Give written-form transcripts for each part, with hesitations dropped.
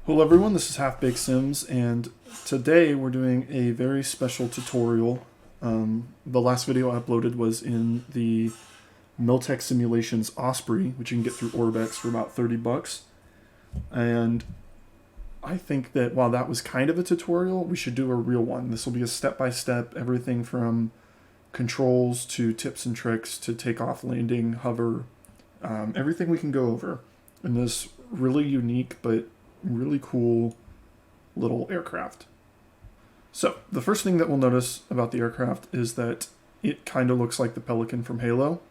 Hello everyone, this is Half Baked Sims, and today we're doing a very special tutorial. The last video I uploaded was in the MIltech Simulations Osprey, which you can get through Orbex for about 30 bucks. And I think that while that was kind of a tutorial, we should do a real one. This will be a step-by-step, everything from controls to tips and tricks to takeoff, landing, hover, everything we can go over in this really unique but really cool little aircraft. So the first thing that we'll notice about the aircraft is that it kind of looks like the Pelican from Halo.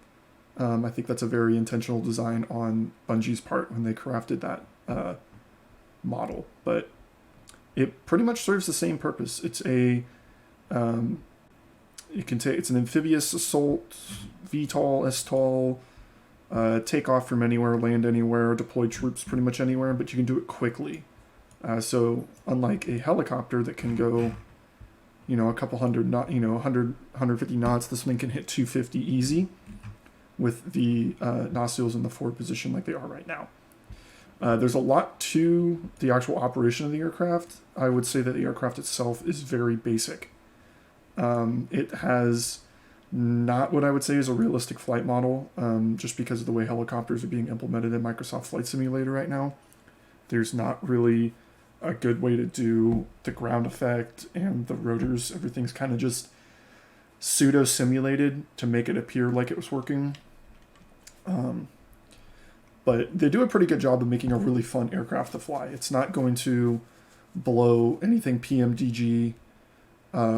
I think that's a very intentional design on Bungie's part when they crafted that model, but it pretty much serves the same purpose. It's a it's an amphibious assault, VTOL, STOL, takeoff from anywhere, land anywhere, deploy troops pretty much anywhere, but you can do it quickly. So unlike a helicopter that can go, a couple hundred knot, 100, 150 knots, this thing can hit 250 easy with the nostrils in the forward position like they are right now. There's a lot to the actual operation of the aircraft. I would say that the aircraft itself is very basic. It has not what I would say is a realistic flight model, just because of the way helicopters are being implemented in Microsoft Flight Simulator right now. There's not really a good way to do the ground effect and the rotors. Everything's kind of just pseudo-simulated to make it appear like it was working. But they do a pretty good job of making a really fun aircraft to fly. It's not going to blow anything PMDG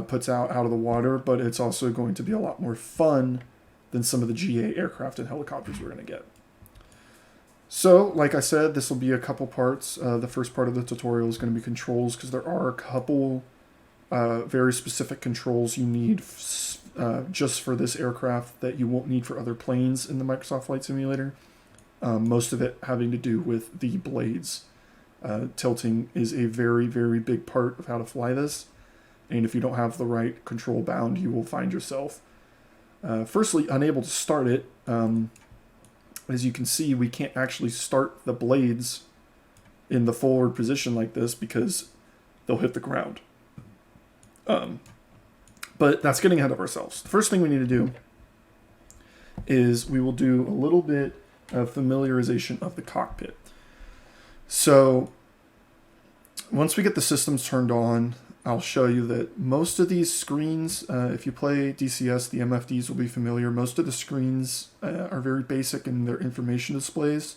puts out of the water, but it's also going to be a lot more fun than some of the GA aircraft and helicopters we're going to get. So, like I said, this will be a couple parts. The first part of the tutorial is going to be controls, because there are a couple very specific controls you need just for this aircraft that you won't need for other planes in the Microsoft Flight Simulator. Most of it having to do with the blades. Tilting is a very, very big part of how to fly this. And if you don't have the right control bound, you will find yourself, firstly, unable to start it. As you can see, we can't actually start the blades in the forward position like this because they'll hit the ground. But that's getting ahead of ourselves. The first thing we need to do is we will do a little bit of familiarization of the cockpit. So once we get the systems turned on, I'll show you that most of these screens, if you play DCS, the MFDs will be familiar. Most of the screens are very basic in their information displays.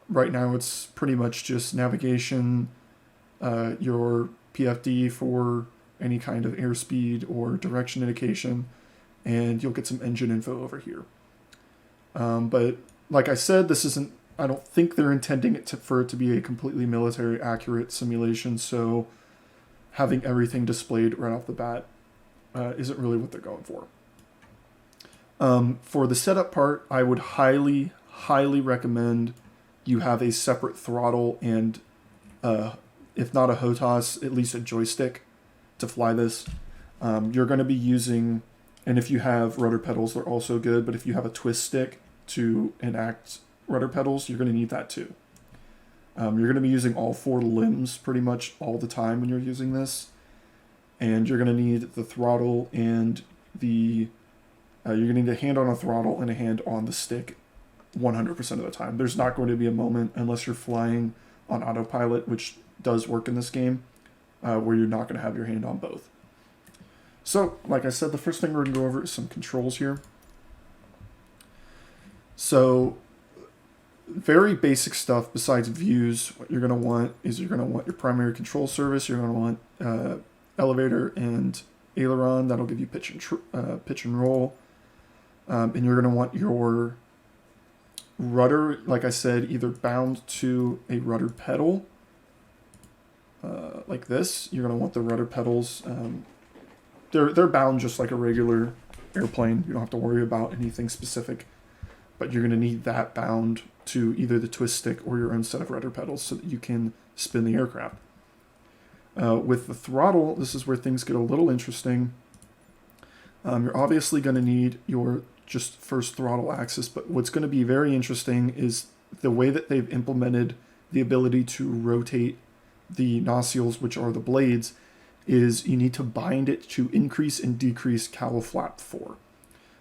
Right now it's pretty much just navigation, your PFD for any kind of airspeed or direction indication, and you'll get some engine info over here. But like I said, this isn't, I don't think they're intending it for it to be a completely military accurate simulation, so having everything displayed right off the bat isn't really what they're going for. For the setup part, I would highly, highly recommend you have a separate throttle and, if not a HOTAS, at least a joystick to fly this. You're going to be using, and if you have rudder pedals, they're also good, but if you have a twist stick to enact rudder pedals, you're going to need that too. You're going to be using all four limbs pretty much all the time when you're using this. And you're going to need the throttle and the... you're going to need a hand on a throttle and a hand on the stick 100% of the time. There's not going to be a moment, unless you're flying on Autopilot, which does work in this game, where you're not going to have your hand on both. So, like I said, the first thing we're going to go over is some controls here. So, very basic stuff besides views. What you're going to want is you're going to want your primary control surface. You're going to want elevator and aileron. That'll give you pitch and roll. And you're going to want your rudder, like I said, either bound to a rudder pedal, like this. You're going to want the rudder pedals. They're bound just like a regular airplane. You don't have to worry about anything specific. But you're going to need that bound to either the twist stick or your own set of rudder pedals so that you can spin the aircraft. With the throttle, this is where things get a little interesting. You're obviously going to need your just first throttle axis, but what's going to be very interesting is the way that they've implemented the ability to rotate the nacelles, which are the blades, is you need to bind it to increase and decrease cowl flap 4.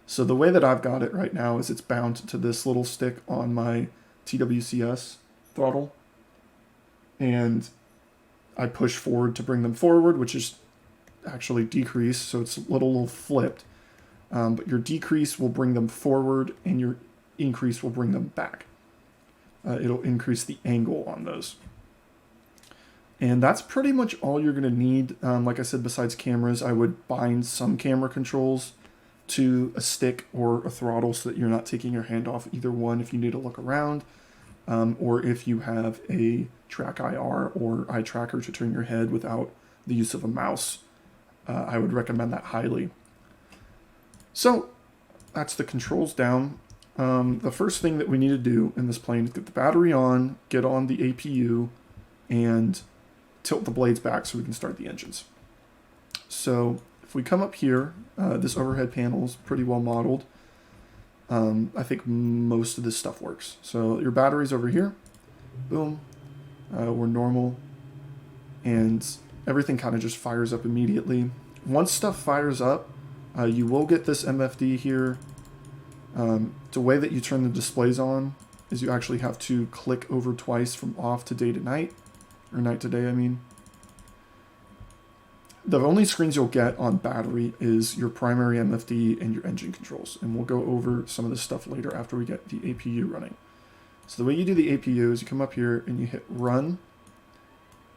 So the way that I've got it right now is it's bound to this little stick on my TWCS throttle. And I push forward to bring them forward, which is actually decrease, so it's a little flipped. But your decrease will bring them forward and your increase will bring them back. It'll increase the angle on those. And that's pretty much all you're going to need. Like I said, besides cameras, I would bind some camera controls to a stick or a throttle so that you're not taking your hand off either one if you need to look around, or if you have a track IR or eye tracker to turn your head without the use of a mouse. I would recommend that highly. So that's the controls down. The first thing that we need to do in this plane is get the battery on, get on the APU, and tilt the blades back so we can start the engines. So if we come up here, this overhead panel is pretty well modeled. I think most of this stuff works. So your battery's over here. Boom. We're normal. And everything kind of just fires up immediately. Once stuff fires up, you will get this MFD here. The way that you turn the displays on is you actually have to click over twice from off to day to night. Or night to day, I mean. The only screens you'll get on battery is your primary MFD and your engine controls. And we'll go over some of this stuff later after we get the APU running. So the way you do the APU is you come up here and you hit run.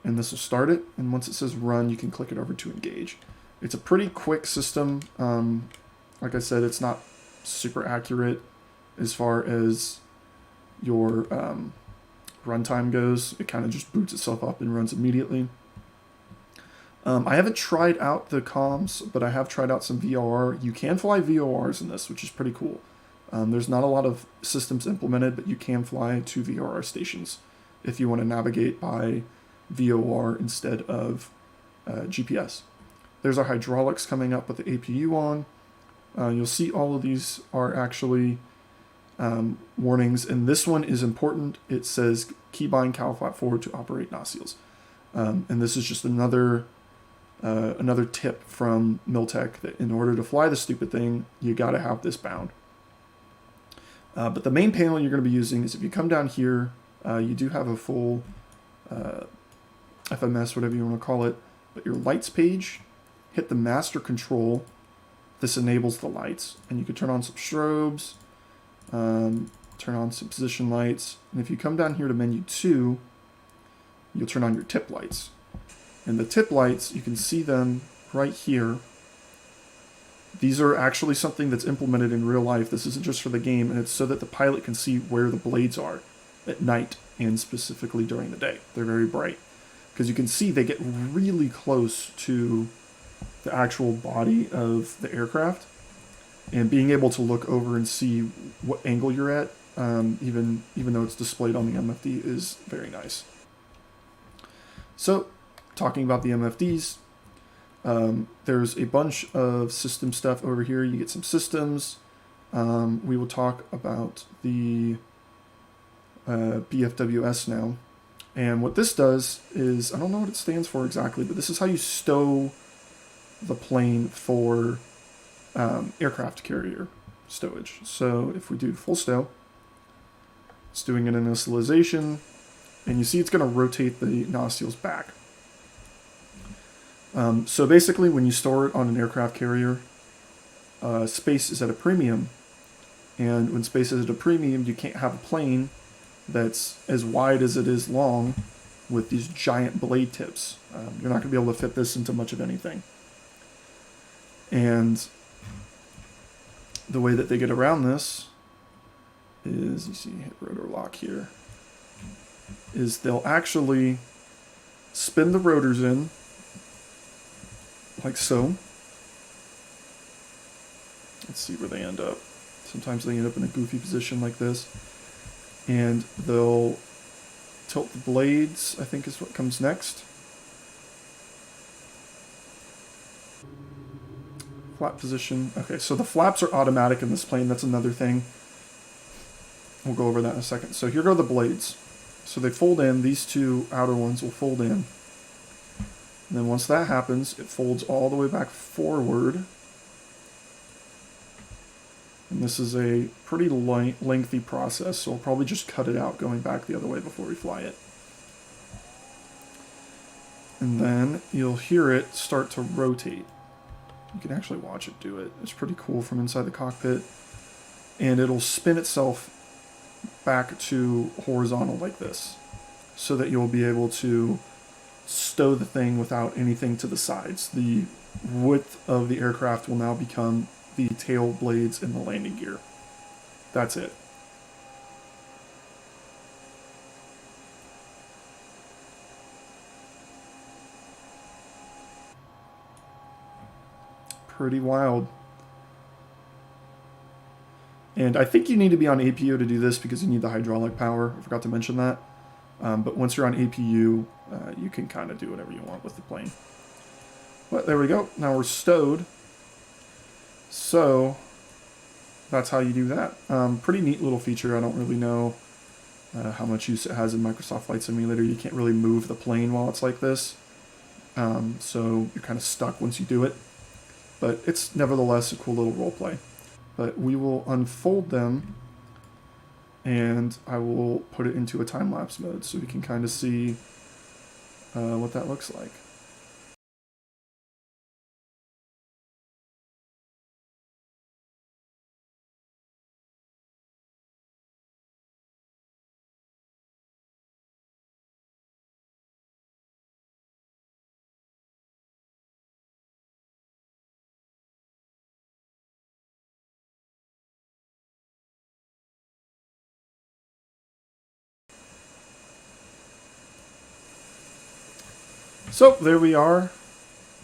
And this will start it. And once it says run, you can click it over to engage. It's a pretty quick system. Like I said, it's not super accurate as far as your runtime goes. It kind of just boots itself up and runs immediately. I haven't tried out the comms, but I have tried out some VOR. You can fly VORs in this, which is pretty cool. There's not a lot of systems implemented, but you can fly 2 VOR stations if you want to navigate by VOR instead of GPS. There's our hydraulics coming up with the APU on. You'll see all of these are actually warnings, and this one is important. It says keybind cowl flap forward to operate nacelles. And this is just another tip from MIltech that in order to fly the stupid thing, you got to have this bound. But the main panel you're going to be using is if you come down here, you do have a full FMS, whatever you want to call it, but your lights page, hit the master control. This enables the lights, and you can turn on some strobes, turn on some position lights, and if you come down here to menu 2, you'll turn on your tip lights. And the tip lights, you can see them right here. These are actually something that's implemented in real life. This isn't just for the game, and it's so that the pilot can see where the blades are at night and specifically during the day. They're very bright. Because you can see they get really close to the actual body of the aircraft. And being able to look over and see what angle you're at, even though it's displayed on the MFD, is very nice. So, talking about the MFDs, there's a bunch of system stuff over here. You get some systems. We will talk about the BFWS now. And what this does is, I don't know what it stands for exactly, but this is how you stow the plane for aircraft carrier stowage. So if we do full stow, it's doing an initialization, and you see it's going to rotate the nacelles back. So basically when you store it on an aircraft carrier, space is at a premium, and when space is at a premium, you can't have a plane that's as wide as it is long with these giant blade tips. You're not going to be able to fit this into much of anything. And the way that they get around this is, you see, hit rotor lock here, is they'll actually spin the rotors in, like so. Let's see where they end up. Sometimes they end up in a goofy position like this. And they'll tilt the blades, I think is what comes next. Flap position. Okay, so the flaps are automatic in this plane. That's another thing. We'll go over that in a second. So here go the blades. So they fold in. These two outer ones will fold in. And then once that happens, it folds all the way back forward. And this is a pretty lengthy process, so we'll probably just cut it out going back the other way before we fly it. And then you'll hear it start to rotate. You can actually watch it do it. It's pretty cool from inside the cockpit. And it'll spin itself back to horizontal like this, so that you'll be able to stow the thing without anything to the sides. The width of the aircraft will now become the tail blades and the landing gear. That's it. Pretty wild. And I think you need to be on APU to do this because you need the hydraulic power. I forgot to mention that. But once you're on APU, you can kind of do whatever you want with the plane. But there we go. Now we're stowed. So that's how you do that. Pretty neat little feature. I don't really know how much use it has in Microsoft Flight Simulator. You can't really move the plane while it's like this. So you're kind of stuck once you do it. But it's nevertheless a cool little role play. But we will unfold them, and I will put it into a time-lapse mode so we can kind of see what that looks like. So there we are.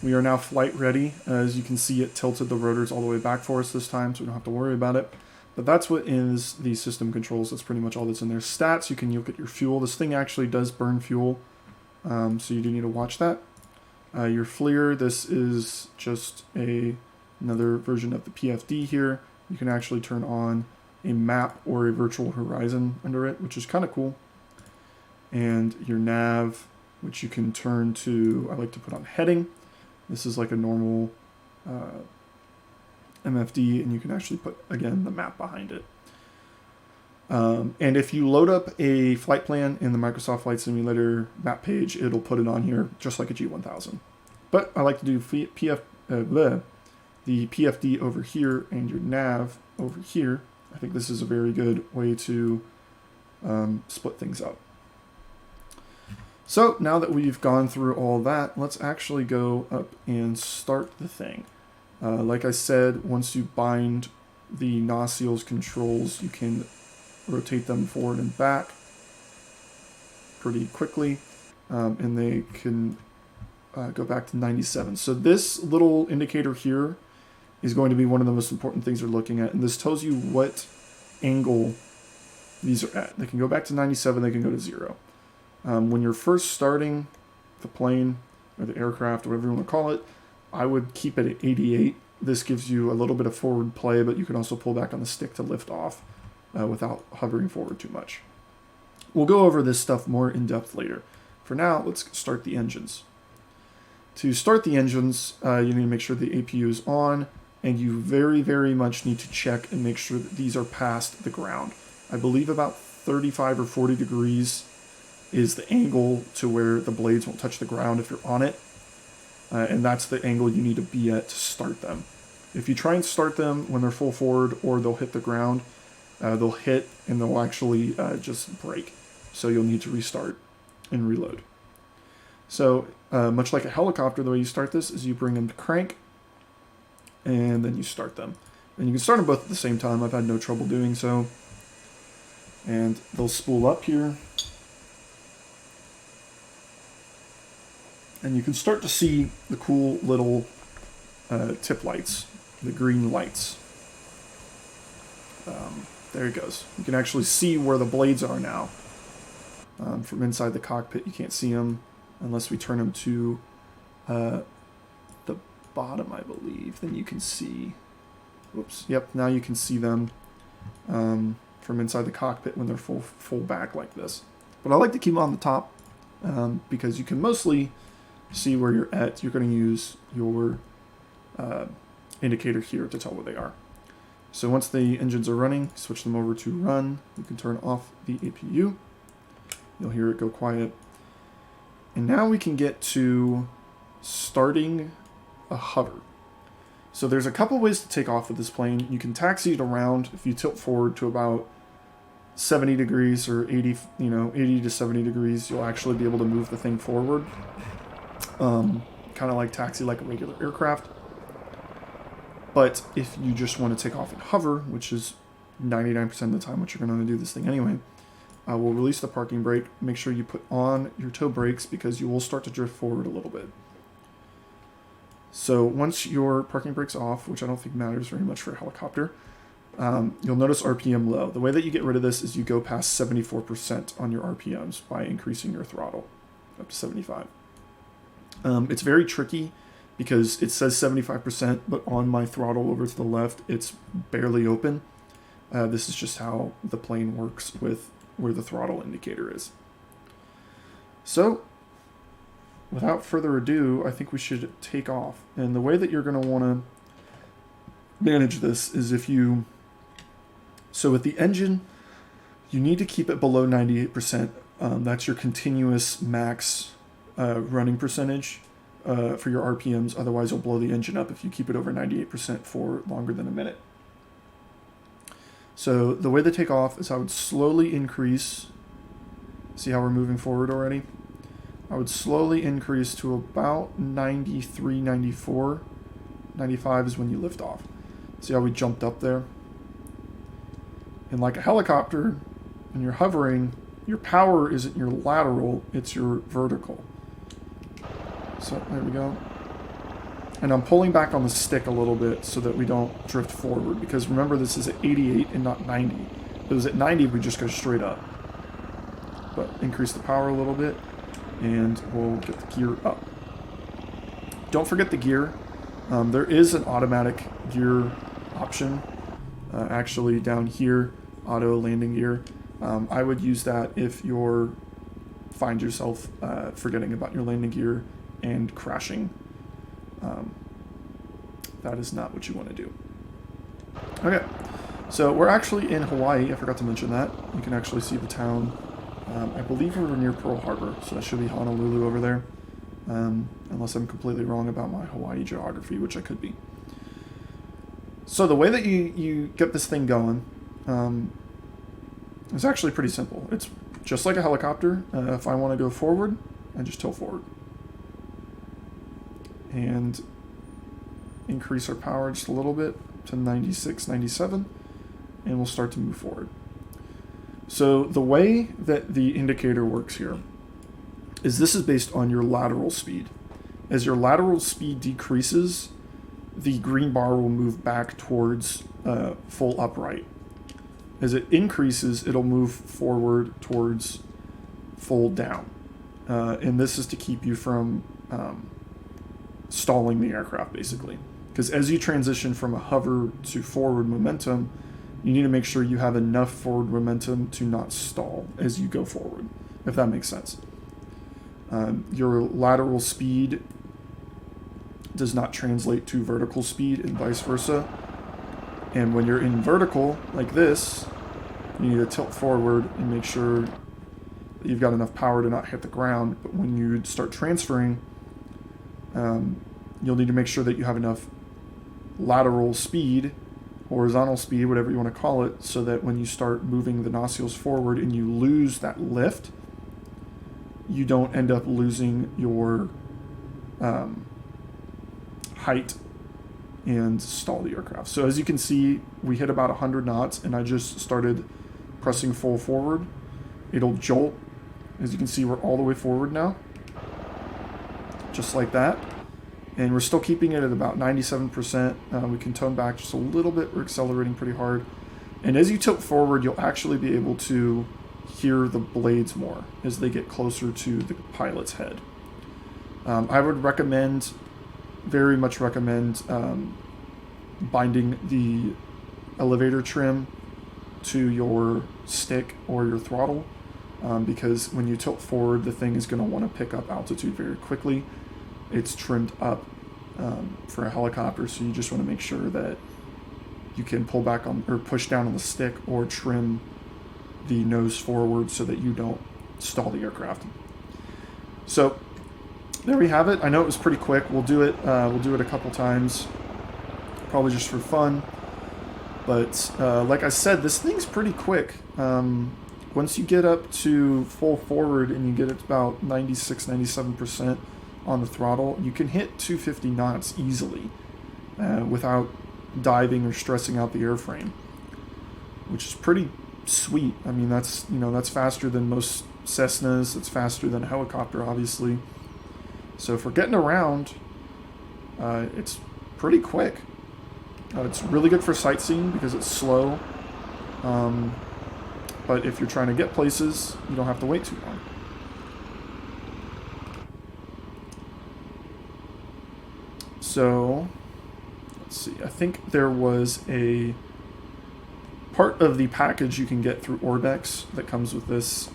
We are now flight ready. As you can see, it tilted the rotors all the way back for us this time, so we don't have to worry about it. But that's what is the system controls. That's pretty much all that's in there. Stats, you can look at your fuel. This thing actually does burn fuel, so you do need to watch that. Your FLIR, this is just another version of the PFD here. You can actually turn on a map or a virtual horizon under it, which is kind of cool. And your nav, which you can turn to, I like to put on heading. This is like a normal MFD, and you can actually put, again, the map behind it. And if you load up a flight plan in the Microsoft Flight Simulator map page, it'll put it on here just like a G1000. But I like to do the PFD over here and your nav over here. I think this is a very good way to split things up. So now that we've gone through all that, let's actually go up and start the thing. Like I said, once you bind the NOS controls, you can rotate them forward and back pretty quickly, and they can go back to 97. So this little indicator here is going to be one of the most important things you're looking at, and this tells you what angle these are at. They can go back to 97, they can go to 0. When you're first starting the plane or the aircraft, or whatever you want to call it, I would keep it at 88. This gives you a little bit of forward play, but you can also pull back on the stick to lift off without hovering forward too much. We'll go over this stuff more in depth later. For now, let's start the engines. To start the engines, you need to make sure the APU is on, and you very, very much need to check and make sure that these are past the ground. I believe about 35 or 40 degrees is the angle to where the blades won't touch the ground if you're on it. And that's the angle you need to be at to start them. If you try and start them when they're full forward or they'll hit the ground, they'll hit and they'll actually just break. So you'll need to restart and reload. So much like a helicopter, the way you start this is you bring them to crank and then you start them. And you can start them both at the same time. I've had no trouble doing so. And they'll spool up here. And you can start to see the cool little tip lights, the green lights. There it goes. You can actually see where the blades are now. From inside the cockpit, you can't see them unless we turn them to the bottom, I believe. Then you can see, whoops, yep, now you can see them from inside the cockpit when they're full back like this. But I like to keep them on the top because you can mostly see where you're at, you're going to use your indicator here to tell where they are. So once the engines are running, switch them over to run. You can turn off the APU. You'll hear it go quiet. And now we can get to starting a hover. So there's a couple ways to take off with this plane. You can taxi it around if you tilt forward to about 70 degrees or 80, 80 to 70 degrees. You'll actually be able to move the thing forward. Kind of like taxi like a regular aircraft. But if you just want to take off and hover, which is 99% of the time what you're going to do this thing anyway, we'll release the parking brake. Make sure you put on your toe brakes because you will start to drift forward a little bit. So once your parking brake's off, which I don't think matters very much for a helicopter, you'll notice RPM low. The way that you get rid of this is you go past 74% on your RPMs by increasing your throttle up to 75. It's very tricky because it says 75%, but on my throttle over to the left, it's barely open. This is just how the plane works with where the throttle indicator is. So, without further ado, I think we should take off. And the way that you're going to want to manage this is so with the engine, you need to keep it below 98%. That's your continuous max running percentage for your RPMs. Otherwise, you'll blow the engine up if you keep it over 98% for longer than a minute. So the way to take off is I would slowly increase. See how we're moving forward already? I would slowly increase to about 93, 94. 95 is when you lift off. See how we jumped up there? And like a helicopter, when you're hovering, your power isn't your lateral, it's your vertical. So there we go. And I'm pulling back on the stick a little bit so that we don't drift forward, because remember this is at 88 and not 90. If it was at 90, we just go straight up. But increase the power a little bit, and we'll get the gear up. Don't forget the gear. There is an automatic gear option, actually down here, auto landing gear. I would use that if you find yourself forgetting about your landing gear and crashing. That is not what you want to do. Okay, so we're actually in Hawaii. I forgot to mention that. You can actually see the town. I believe we're near Pearl Harbor, so that should be Honolulu over there. Unless I'm completely wrong about my Hawaii geography, which I could be. So the way that you get this thing going is actually pretty simple. It's just like a helicopter. If I want to go forward, I just tilt forward. And increase our power just a little bit to 96, 97, and we'll start to move forward. So the way that the indicator works here is this is based on your lateral speed. As your lateral speed decreases, the green bar will move back towards full upright. As it increases, it'll move forward towards full down. And this is to keep you from stalling the aircraft, basically. Because as you transition from a hover to forward momentum, you need to make sure you have enough forward momentum to not stall as you go forward, if that makes sense. Your lateral speed does not translate to vertical speed and vice versa. And when you're in vertical, like this, you need to tilt forward and make sure that you've got enough power to not hit the ground. But when you start transferring, you'll need to make sure that you have enough lateral speed, horizontal speed, whatever you want to call it, so that when you start moving the nostrils forward and you lose that lift, you don't end up losing your height and stall the aircraft. So as you can see, we hit about 100 knots and I just started pressing full forward. It'll jolt. As you can see, we're all the way forward now, just like that. And we're still keeping it at about 97%. We can tone back just a little bit. We're accelerating pretty hard. And as you tilt forward, you'll actually be able to hear the blades more as they get closer to the pilot's head. I would recommend, very much recommend, binding the elevator trim to your stick or your throttle, because when you tilt forward, the thing is going to want to pick up altitude very quickly. it's trimmed up for a helicopter, so you just want to make sure that you can pull back on or push down on the stick or trim the nose forward so that you don't stall the aircraft. So there we have it. I know it was pretty quick. We'll do it a couple times, probably just for fun. But like I said, this thing's pretty quick. Once you get up to full forward and you get it about 96, 97% on the throttle, you can hit 250 knots easily without diving or stressing out the airframe, which is pretty sweet. I mean, that's faster than most Cessnas. It's faster than a helicopter, obviously. So for getting around, it's pretty quick. It's really good for sightseeing because it's slow. But if you're trying to get places, you don't have to wait too long. So, let's see. I think there was a part of the package you can get through Orbex that comes with this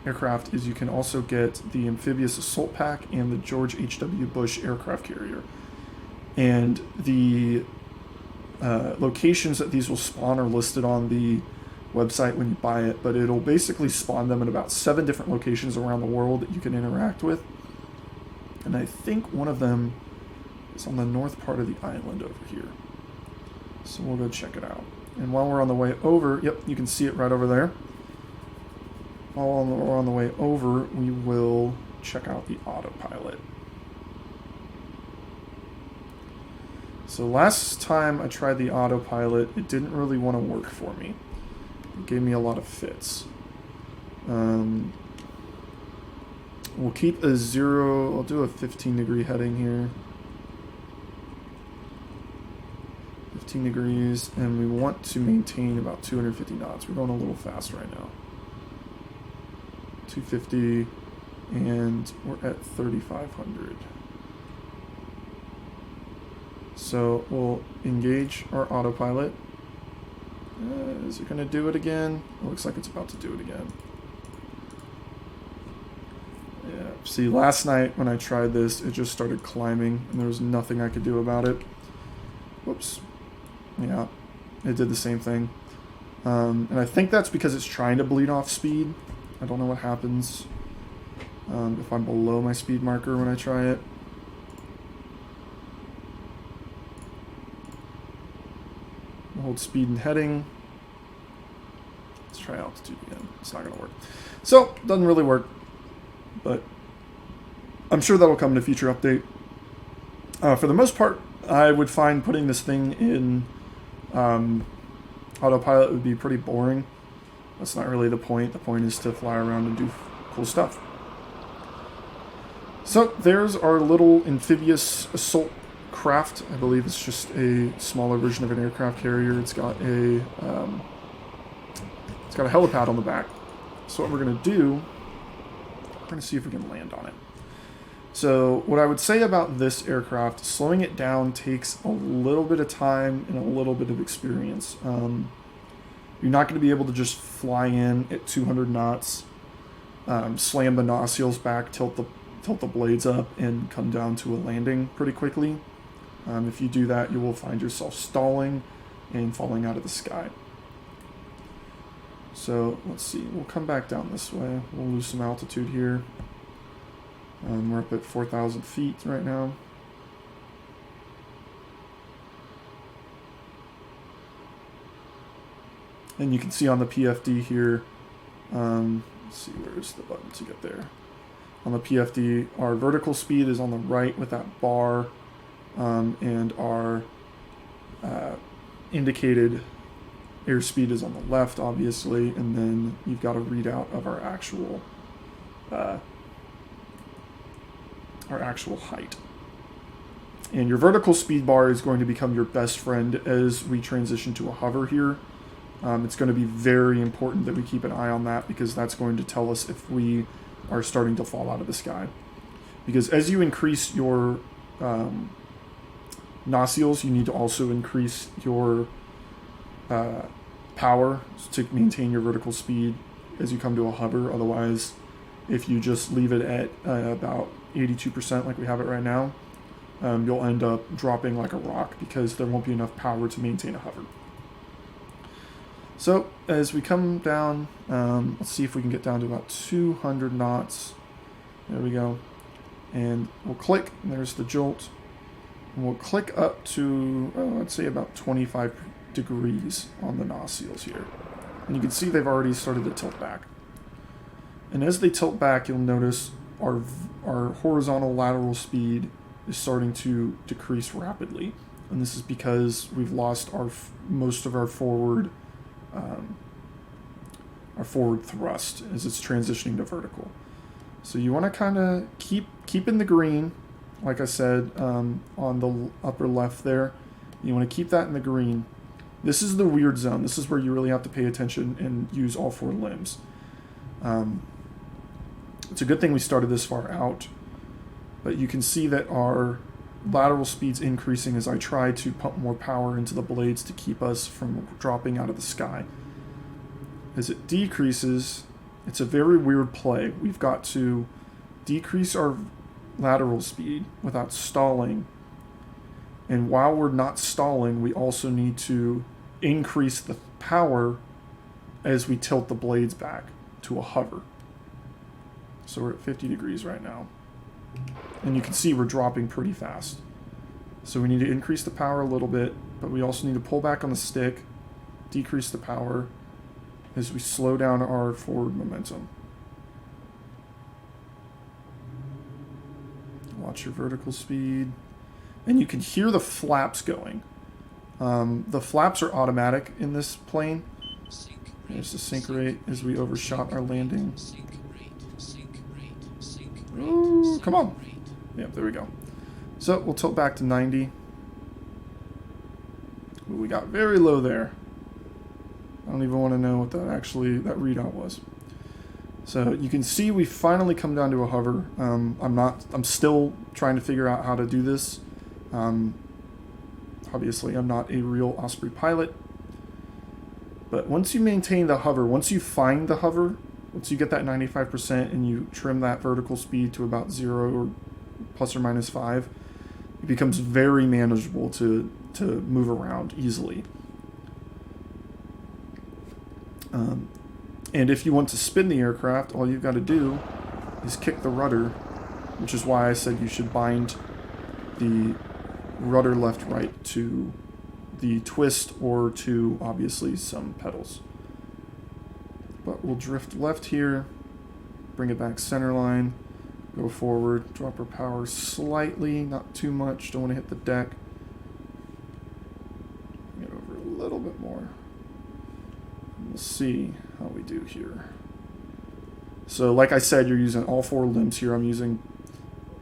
aircraft is you can also get the Amphibious Assault Pack and the George H.W. Bush aircraft carrier. And the locations that these will spawn are listed on the website when you buy it, but it'll basically spawn them in about 7 different locations around the world that you can interact with. And I think one of them is on the north part of the island over here. So we'll go check it out. And while we're on the way over, yep, you can see it right over there. While we're on the way over, we will check out the Autopilot. So last time I tried the Autopilot, it didn't really want to work for me. It gave me a lot of fits. We'll keep a 0, I'll do a 15-degree heading here. 15 degrees, and we want to maintain about 250 knots. We're going a little fast right now. 250, and we're at 3,500. So we'll engage our autopilot. Is it going to do it again? It looks like it's about to do it again. Yeah. See, last night when I tried this, it just started climbing, and there was nothing I could do about it. Whoops. Yeah, it did the same thing. And I think that's because it's trying to bleed off speed. I don't know what happens if I'm below my speed marker when I try it. We'll hold speed and heading. Let's try altitude again. It's not going to work. So, doesn't really work. But I'm sure that'll come in a future update. For the most part, I would find putting this thing in autopilot would be pretty boring. That's not really the point. The point is to fly around and do cool stuff. So there's our little amphibious assault craft. I believe it's just a smaller version of an aircraft carrier. It's got a helipad on the back. So what we're going to do, we're going to see if we can land on it. So what I would say about this aircraft, slowing it down takes a little bit of time and a little bit of experience. You're not going to be able to just fly in at 200 knots, slam the nacelles back, tilt the blades up, and come down to a landing pretty quickly. If you do that, you will find yourself stalling and falling out of the sky. So let's see, we'll come back down this way. We'll lose some altitude here. We're up at 4,000 feet right now. And you can see on the PFD here, let's see, where's the button to get there? On the PFD, our vertical speed is on the right with that bar, and our indicated airspeed is on the left, obviously, and then you've got a readout of our actual height. And your vertical speed bar is going to become your best friend as we transition to a hover here. It's going to be very important that we keep an eye on that, because that's going to tell us if we are starting to fall out of the sky. Because as you increase your nacelles, you need to also increase your power to maintain your vertical speed as you come to a hover. Otherwise, If you just leave it at about 82% like we have it right now, you'll end up dropping like a rock because there won't be enough power to maintain a hover. So as we come down, let's see if we can get down to about 200 knots. There we go. And we'll click, and there's the jolt. And we'll click up to, let's say about 25 degrees on the NOS seals here. And you can see they've already started to tilt back. And as they tilt back, you'll notice our horizontal lateral speed is starting to decrease rapidly. And this is because we've lost most of our forward thrust as it's transitioning to vertical. So you want to kind of keep in the green, like I said, on the upper left there. You want to keep that in the green. This is the weird zone. This is where you really have to pay attention and use all four limbs. It's a good thing we started this far out, but you can see that our lateral speed's increasing as I try to pump more power into the blades to keep us from dropping out of the sky. As it decreases, it's a very weird play. We've got to decrease our lateral speed without stalling. And while we're not stalling, we also need to increase the power as we tilt the blades back to a hover. So we're at 50 degrees right now. And you can see we're dropping pretty fast. So we need to increase the power a little bit, but we also need to pull back on the stick, decrease the power as we slow down our forward momentum. Watch your vertical speed. And you can hear the flaps going. The flaps are automatic in this plane. There's the sync rate as we overshot our landing. Ooh, come on. Yep, there we go. So we'll tilt back to 90. Ooh, we got very low there. I don't even want to know what that readout was. So you can see we finally come down to a hover. I'm still trying to figure out how to do this. Obviously I'm not a real Osprey pilot, but once you maintain the hover, once you find the hover, once you get that 95% and you trim that vertical speed to about 0 or plus or minus 5, it becomes very manageable to move around easily. And if you want to spin the aircraft, all you've got to do is kick the rudder, which is why I said you should bind the rudder left-right to the twist or to, obviously, some pedals. But we'll drift left here, bring it back center line, go forward, drop our power slightly, not too much, don't want to hit the deck. Get over a little bit more. We'll see how we do here. So like I said, you're using all four limbs here. I'm using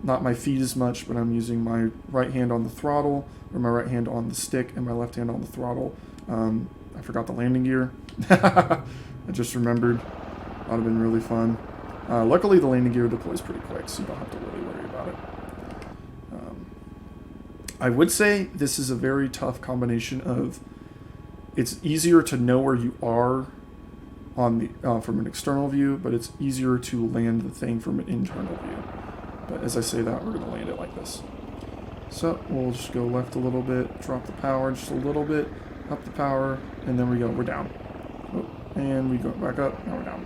not my feet as much, but I'm using my right hand on the throttle, or my right hand on the stick, and my left hand on the throttle. I forgot the landing gear. I just remembered. That would have been really fun. Luckily, the landing gear deploys pretty quick, so you don't have to really worry about it. I would say this is a very tough combination of, it's easier to know where you are on the from an external view, but it's easier to land the thing from an internal view. But as I say that, we're going to land it like this. So we'll just go left a little bit, drop the power just a little bit, up the power, and then we're down. Oh, and we go back up, now we're down.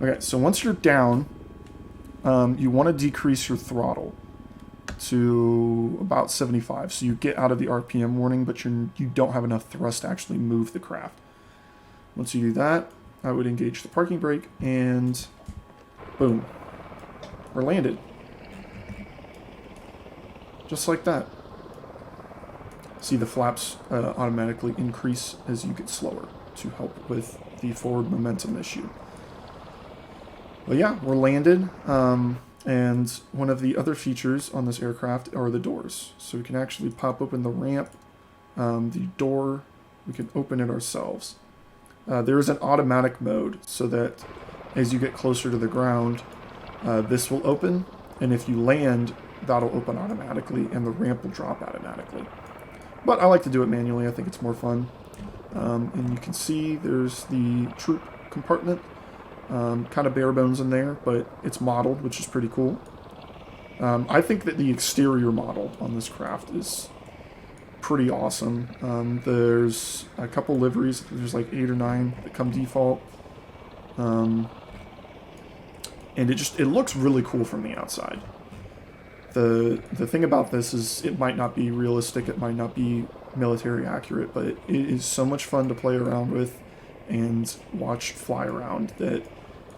Okay, so once you're down, you want to decrease your throttle to about 75, so you get out of the RPM warning, but you don't have enough thrust to actually move the craft. Once you do that, I would engage the parking brake, and boom, we're landed. Just like that. See, the flaps automatically increase as you get slower to help with the forward momentum issue. But yeah, we're landed. And one of the other features on this aircraft are the doors. So we can actually pop open the ramp, the door, we can open it ourselves. There is an automatic mode so that as you get closer to the ground, this will open, and if you land, that'll open automatically, and the ramp will drop automatically. But I like to do it manually. I think it's more fun. And you can see there's the troop compartment. Kind of bare bones in there, but it's modeled, which is pretty cool. I think that the exterior model on this craft is pretty awesome. There's a couple liveries. There's like 8 or 9 that come default. And it looks really cool from the outside. The thing about this is it might not be realistic, it might not be military accurate, but it is so much fun to play around with and watch fly around that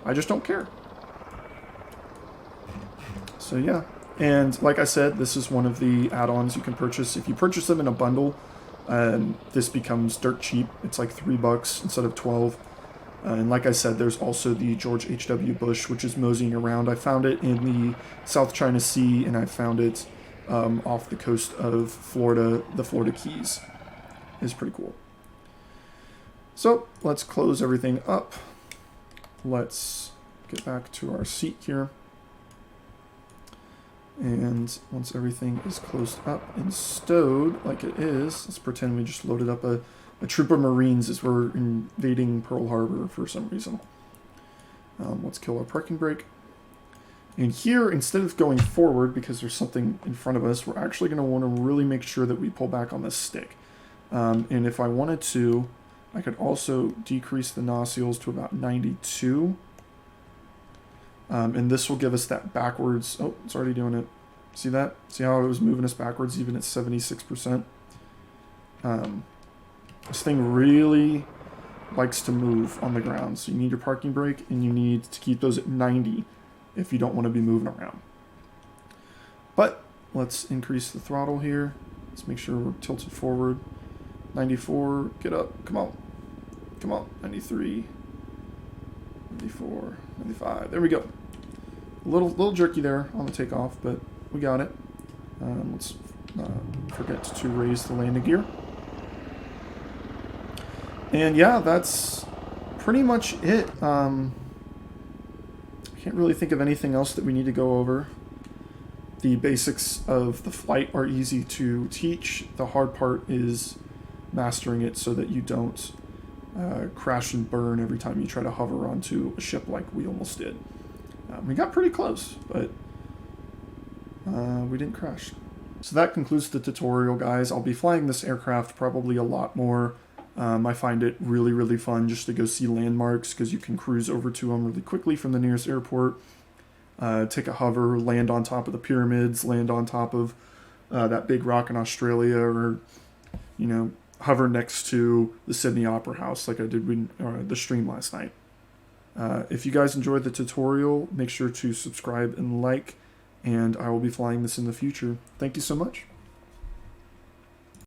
I just don't care. So yeah, and like I said, this is one of the add-ons you can purchase. If you purchase them in a bundle, this becomes dirt cheap. It's like $3 instead of 12. And like I said, there's also the George H.W. Bush, which is moseying around. I found it in the South China Sea, and I found it off the coast of Florida, the Florida Keys. It's pretty cool. So let's close everything up. Let's get back to our seat here. And once everything is closed up and stowed like it is, let's pretend we just loaded up a troop of Marines as we're invading Pearl Harbor for some reason. Let's kill our parking brake. And here, instead of going forward because there's something in front of us, we're actually going to want to really make sure that we pull back on this stick. And if I wanted to, I could also decrease the nacelles to about 92. And this will give us that backwards... Oh, it's already doing it. See that? See how it was moving us backwards even at 76%? This thing really likes to move on the ground. So you need your parking brake, and you need to keep those at 90 if you don't want to be moving around. But let's increase the throttle here. Let's make sure we're tilted forward. 94, get up, come on. Come on, 93, 94, 95, there we go. A little jerky there on the takeoff, but we got it. Let's forget to raise the landing gear. And yeah, that's pretty much it. I can't really think of anything else that we need to go over. The basics of the flight are easy to teach. The hard part is mastering it so that you don't crash and burn every time you try to hover onto a ship like we almost did. We got pretty close, but we didn't crash. So that concludes the tutorial, guys. I'll be flying this aircraft probably a lot more. I find it really, really fun just to go see landmarks because you can cruise over to them really quickly from the nearest airport. Take a hover, land on top of the pyramids, land on top of that big rock in Australia, or, you know, hover next to the Sydney Opera House like I did with the stream last night. If you guys enjoyed the tutorial, make sure to subscribe and like, and I will be flying this in the future. Thank you so much.